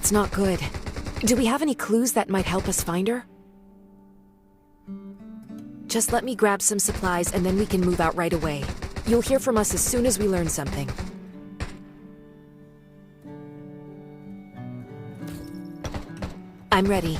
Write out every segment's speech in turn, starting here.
That's not good. Do we have any clues that might help us find her? Just let me grab some supplies and then we can move out right away. You'll hear from us as soon as we learn something. I'm ready.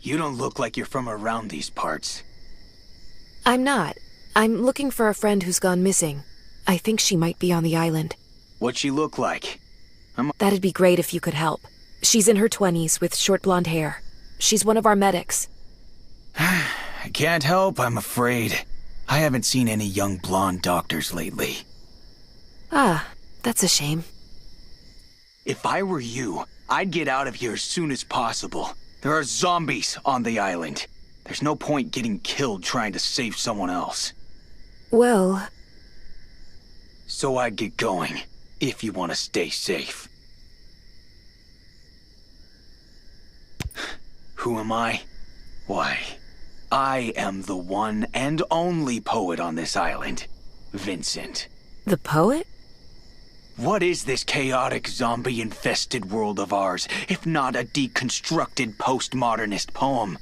You don't look like you're from around these parts. I'm not. I'm looking for a friend who's gone missing. I think she might be on the island. What'd she look like? That'd be great if you could help. She's in her 20s with short blonde hair. She's one of our medics. I can't help, I'm afraid. I haven't seen any young blonde doctors lately. Ah, that's a shame. If I were you, I'd get out of here as soon as possible. There are zombies on the island. There's no point getting killed trying to save someone else. Well... So I'd get going, if you want to stay safe. Who am I? Why, I am the one and only poet on this island, Vincent. The poet? What is this chaotic, zombie-infested world of ours, if not a deconstructed postmodernist poem?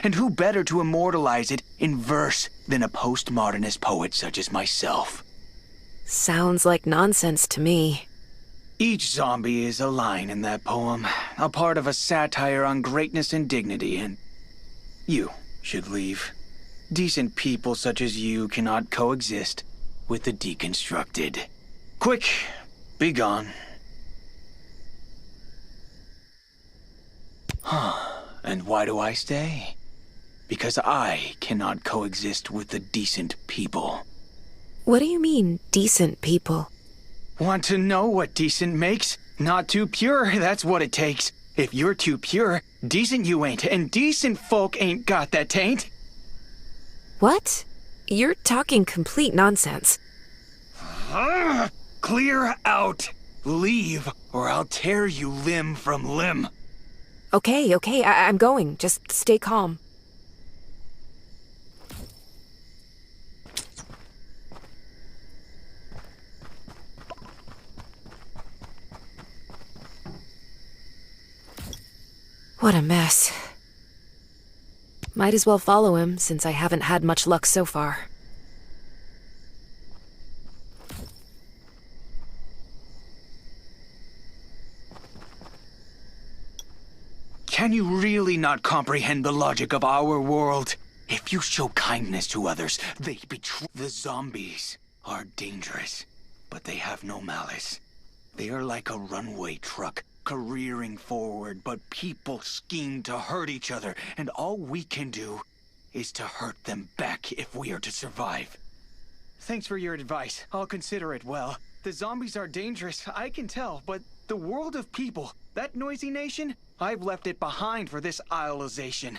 And who better to immortalize it in verse than a postmodernist poet such as myself? Sounds like nonsense to me. Each zombie is a line in that poem, a part of a satire on greatness and dignity, and you should leave. Decent people such as you cannot coexist with the deconstructed. Quick, be gone. And why do I stay? Because I cannot coexist with the decent people. What do you mean, decent people? Want to know what decent makes? Not too pure, that's what it takes. If you're too pure, decent you ain't, and decent folk ain't got that taint. What? You're talking complete nonsense. Clear out. Leave, or I'll tear you limb from limb. Okay, I'm going. Just stay calm. What a mess. Might as well follow him, since I haven't had much luck so far. Can you really not comprehend the logic of our world? If you show kindness to others, they betray. The zombies are dangerous, but they have no malice. They are like a runway truck, careering forward, but people scheme to hurt each other, and all we can do is to hurt them back if we are to survive. Thanks for your advice. I'll consider it well. The zombies are dangerous, I can tell, but the world of people, that noisy nation, I've left it behind for this isleization.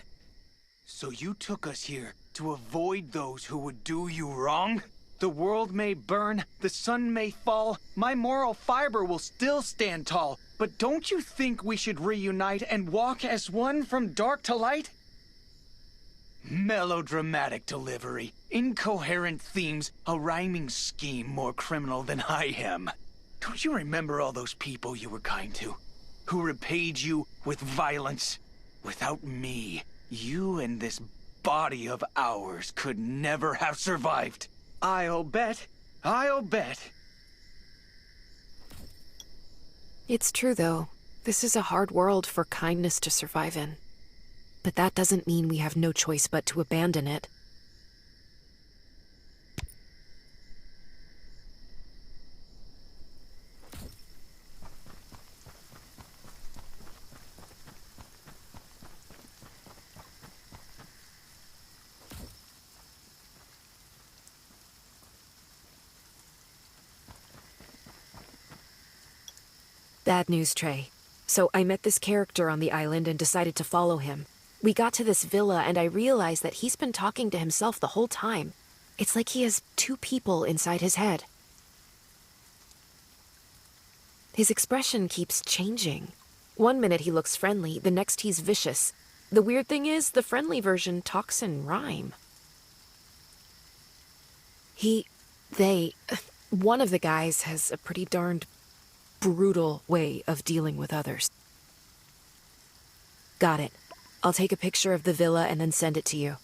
So you took us here to avoid those who would do you wrong? The world may burn, the sun may fall, my moral fiber will still stand tall. But don't you think we should reunite and walk as one from dark to light? Melodramatic delivery, incoherent themes, a rhyming scheme more criminal than I am. Don't you remember all those people you were kind to, who repaid you with violence? Without me, you and this body of ours could never have survived. I'll bet. It's true, though. This is a hard world for kindness to survive in. But that doesn't mean we have no choice but to abandon it. Bad news, Trey. So I met this character on the island and decided to follow him. We got to this villa and I realized that he's been talking to himself the whole time. It's like he has two people inside his head. His expression keeps changing. One minute he looks friendly, the next he's vicious. The weird thing is, the friendly version talks in rhyme. One of the guys has a pretty darned brutal way of dealing with others. Got it. I'll take a picture of the villa and then send it to you.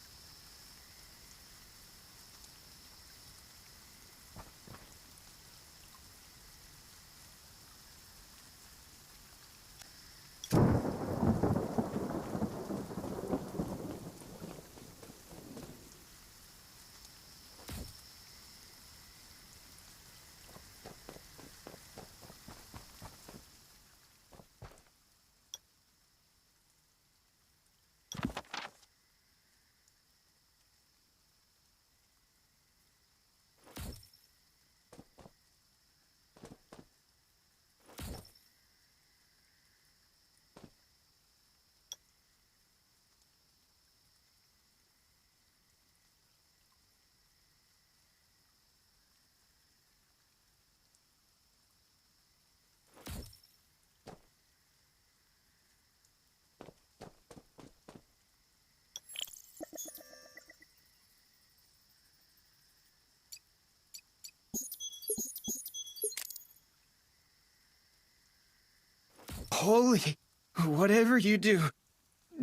Holy... whatever you do,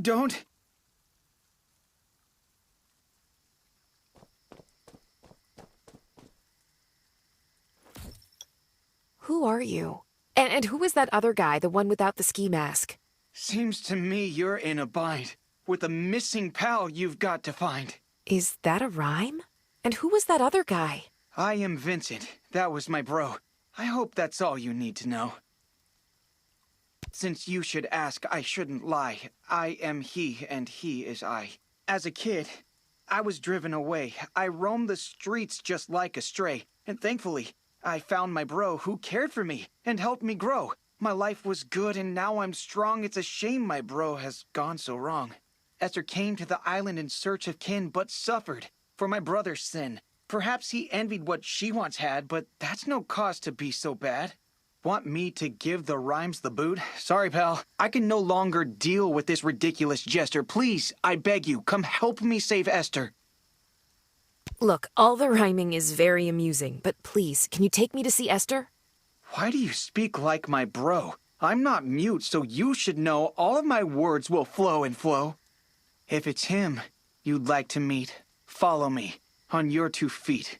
don't... Who are you? And who is that other guy, the one without the ski mask? Seems to me you're in a bind. With a missing pal you've got to find. Is that a rhyme? And who was that other guy? I am Vincent. That was my bro. I hope that's all you need to know. Since you should ask, I shouldn't lie. I am he, and he is I. As a kid, I was driven away. I roamed the streets just like a stray. And thankfully, I found my bro who cared for me and helped me grow. My life was good and now I'm strong. It's a shame my bro has gone so wrong. Esther came to the island in search of kin, but suffered for my brother's sin. Perhaps he envied what she once had, but that's no cause to be so bad. Want me to give the rhymes the boot? Sorry, pal. I can no longer deal with this ridiculous jester. Please, I beg you, come help me save Esther. Look, all the rhyming is very amusing, but please, can you take me to see Esther? Why do you speak like my bro? I'm not mute, so you should know all of my words will flow and flow. If it's him you'd like to meet, follow me on your 2 feet.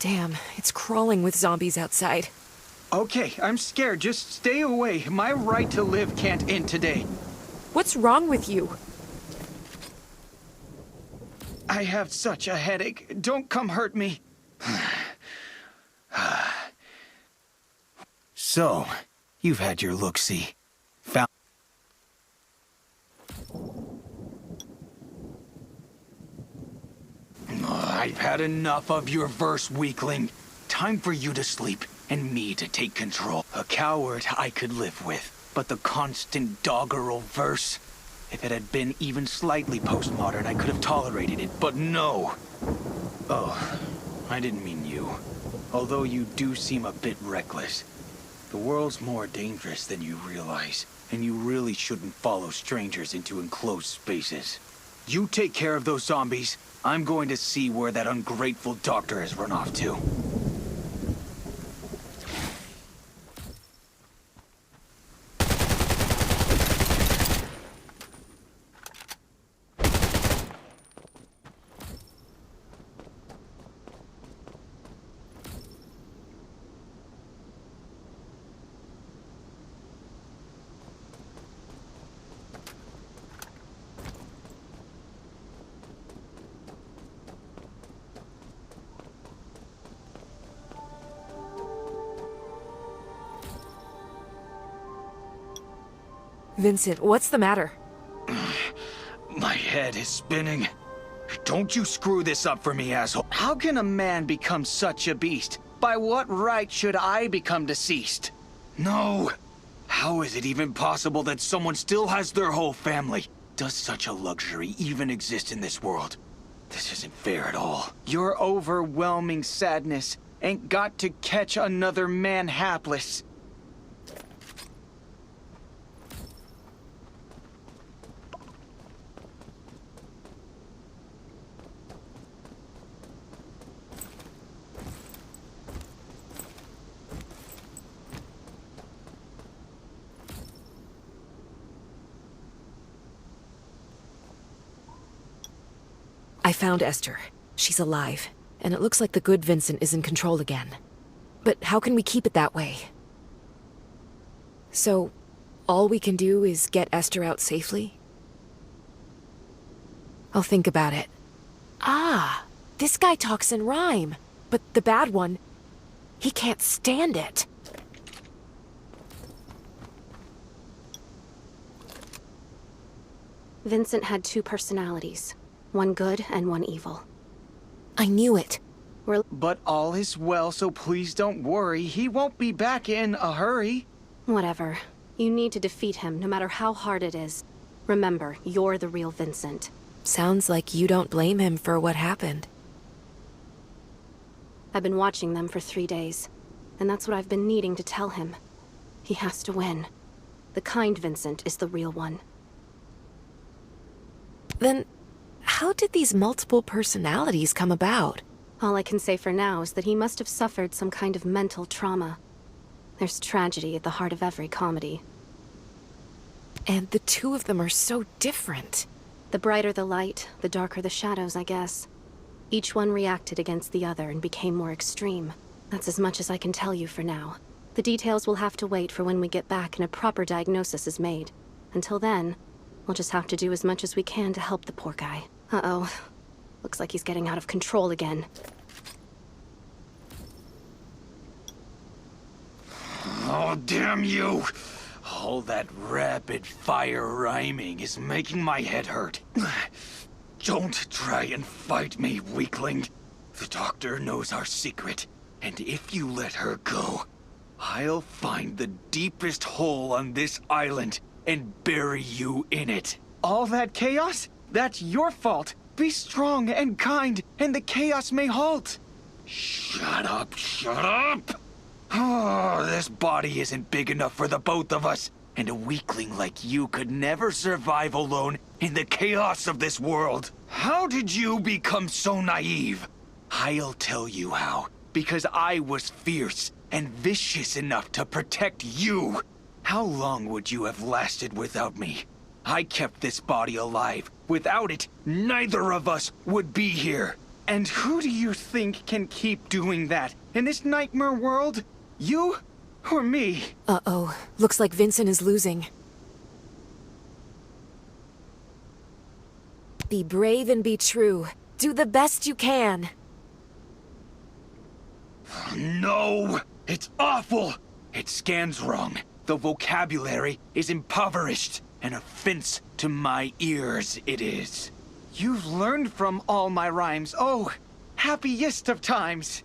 Damn, it's crawling with zombies outside. Okay, I'm scared. Just stay away. My right to live can't end today. What's wrong with you? I have such a headache. Don't come hurt me. So, you've had your look-see. Found... I've had enough of your verse, weakling. Time for you to sleep, and me to take control. A coward I could live with, but the constant doggerel verse... If it had been even slightly postmodern, I could have tolerated it, but no! Oh, I didn't mean you. Although you do seem a bit reckless. The world's more dangerous than you realize, and you really shouldn't follow strangers into enclosed spaces. You take care of those zombies. I'm going to see where that ungrateful doctor has run off to. Vincent, what's the matter? My head is spinning. Don't you screw this up for me, asshole. How can a man become such a beast? By what right should I become deceased? No. How is it even possible that someone still has their whole family? Does such a luxury even exist in this world? This isn't fair at all. Your overwhelming sadness ain't got to catch another man hapless. I found Esther. She's alive, and it looks like the good Vincent is in control again. But how can we keep it that way? So, all we can do is get Esther out safely? I'll think about it. Ah, this guy talks in rhyme. But the bad one, he can't stand it. Vincent had two personalities. One good and one evil. I knew it. But all is well, so please don't worry. He won't be back in a hurry. Whatever. You need to defeat him, no matter how hard it is. Remember, you're the real Vincent. Sounds like you don't blame him for what happened. I've been watching them for 3 days, and that's what I've been needing to tell him. He has to win. The kind Vincent is the real one. Then, how did these multiple personalities come about? All I can say for now is that he must have suffered some kind of mental trauma. There's tragedy at the heart of every comedy. And the two of them are so different. The brighter the light, the darker the shadows, I guess. Each one reacted against the other and became more extreme. That's as much as I can tell you for now. The details will have to wait for when we get back and a proper diagnosis is made. Until then, we'll just have to do as much as we can to help the poor guy. Uh-oh. Looks like he's getting out of control again. Oh, damn you! All that rapid-fire rhyming is making my head hurt. Don't try and fight me, weakling. The doctor knows our secret, and if you let her go, I'll find the deepest hole on this island and bury you in it. All that chaos? That's your fault. Be strong and kind, and the chaos may halt. Shut up, shut up! Oh, this body isn't big enough for the both of us, and a weakling like you could never survive alone in the chaos of this world. How did you become so naive? I'll tell you how. Because I was fierce and vicious enough to protect you. How long would you have lasted without me? I kept this body alive. Without it, neither of us would be here. And who do you think can keep doing that in this nightmare world? You or me? Uh-oh. Looks like Vincent is losing. Be brave and be true. Do the best you can. No! It's awful! It scans wrong. The vocabulary is impoverished. An offense to my ears it is. You've learned from all my rhymes. Oh, happiest of times.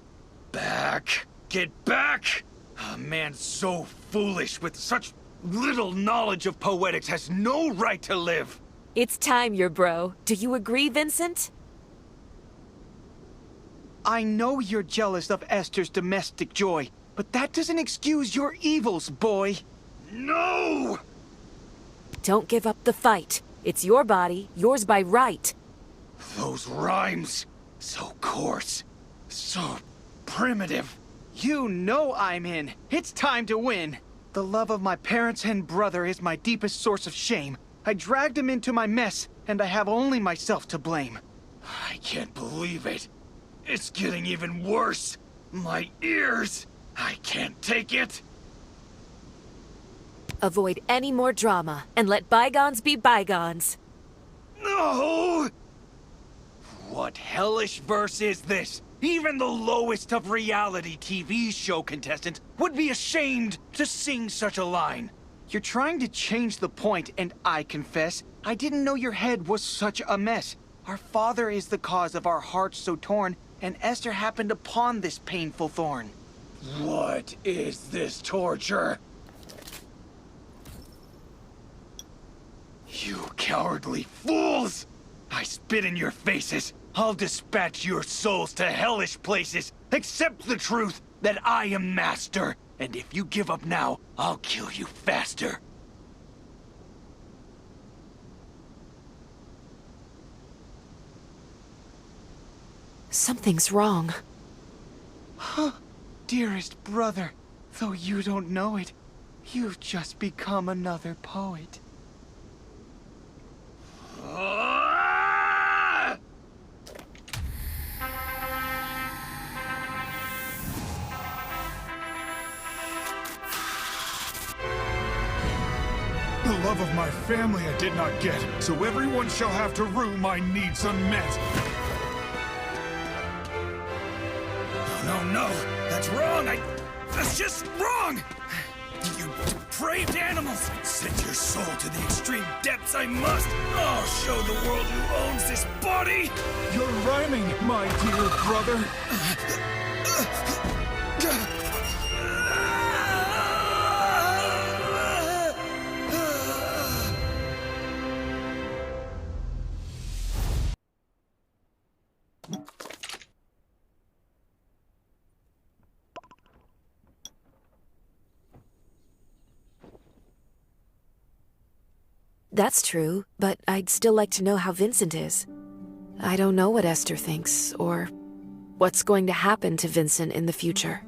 Back. Get back! A man so foolish with such little knowledge of poetics has no right to live. It's time, your bro. Do you agree, Vincent? I know you're jealous of Esther's domestic joy, but that doesn't excuse your evils, boy. No! Don't give up the fight. It's your body, yours by right. Those rhymes, so coarse, so primitive. You know I'm in. It's time to win. The love of my parents and brother is my deepest source of shame. I dragged him into my mess, and I have only myself to blame. I can't believe it. It's getting even worse. My ears. I can't take it. Avoid any more drama, and let bygones be bygones. No! What hellish verse is this? Even the lowest of reality TV show contestants would be ashamed to sing such a line. You're trying to change the point, and I confess, I didn't know your head was such a mess. Our father is the cause of our hearts so torn, and Esther happened upon this painful thorn. What is this torture? You cowardly fools! I spit in your faces. I'll dispatch your souls to hellish places. Accept the truth that I am master. And if you give up now, I'll kill you faster. Something's wrong. Dearest brother, though you don't know it, you've just become another poet. The love of my family I did not get, so everyone shall have to rue my needs unmet. No, that's wrong. That's just wrong. You depraved animals. Send your soul to the extreme depths I must. I'll show the world who owns this body. You're rhyming, my dear brother. That's true, but I'd still like to know how Vincent is. I don't know what Esther thinks, or what's going to happen to Vincent in the future.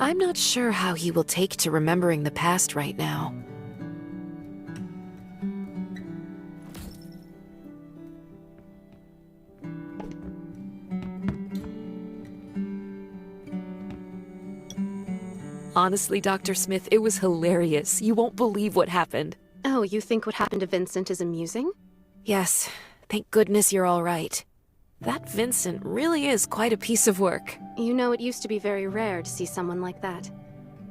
I'm not sure how he will take to remembering the past right now. Honestly, Dr. Smith, it was hilarious. You won't believe what happened. Oh, you think what happened to Vincent is amusing? Yes, thank goodness you're all right. That Vincent really is quite a piece of work. You know, it used to be very rare to see someone like that.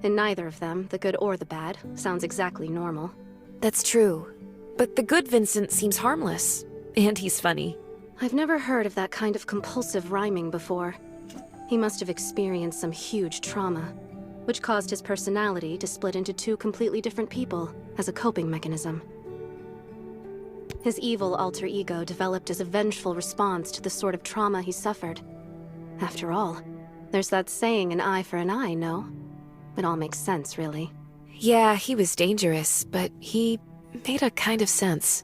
And neither of them, the good or the bad, sounds exactly normal. That's true. But the good Vincent seems harmless. And he's funny. I've never heard of that kind of compulsive rhyming before. He must have experienced some huge trauma, which caused his personality to split into two completely different people as a coping mechanism. His evil alter ego developed as a vengeful response to the sort of trauma he suffered. After all, there's that saying, an eye for an eye, no? It all makes sense, really. Yeah, he was dangerous, but he made a kind of sense.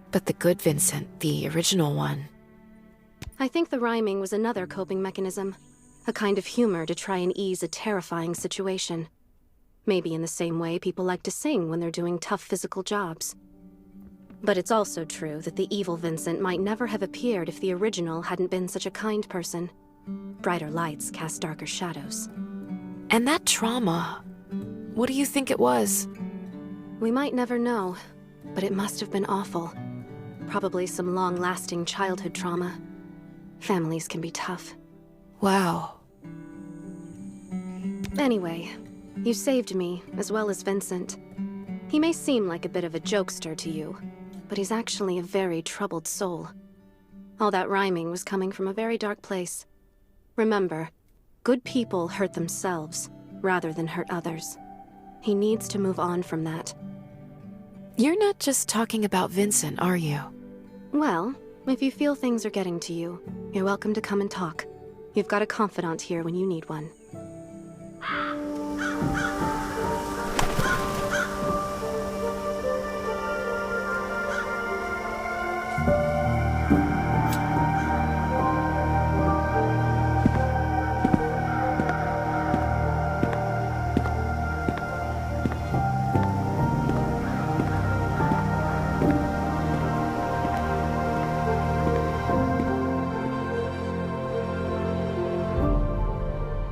But the good Vincent, the original one. I think the rhyming was another coping mechanism. A kind of humor to try and ease a terrifying situation. Maybe in the same way people like to sing when they're doing tough physical jobs. But it's also true that the evil Vincent might never have appeared if the original hadn't been such a kind person. Brighter lights cast darker shadows. And that trauma, what do you think it was? We might never know, but it must have been awful. Probably some long-lasting childhood trauma. Families can be tough. Wow. Anyway, you saved me, as well as Vincent. He may seem like a bit of a jokester to you, but he's actually a very troubled soul. All that rhyming was coming from a very dark place. Remember, good people hurt themselves, rather than hurt others. He needs to move on from that. You're not just talking about Vincent, are you? Well, if you feel things are getting to you, you're welcome to come and talk. You've got a confidant here when you need one.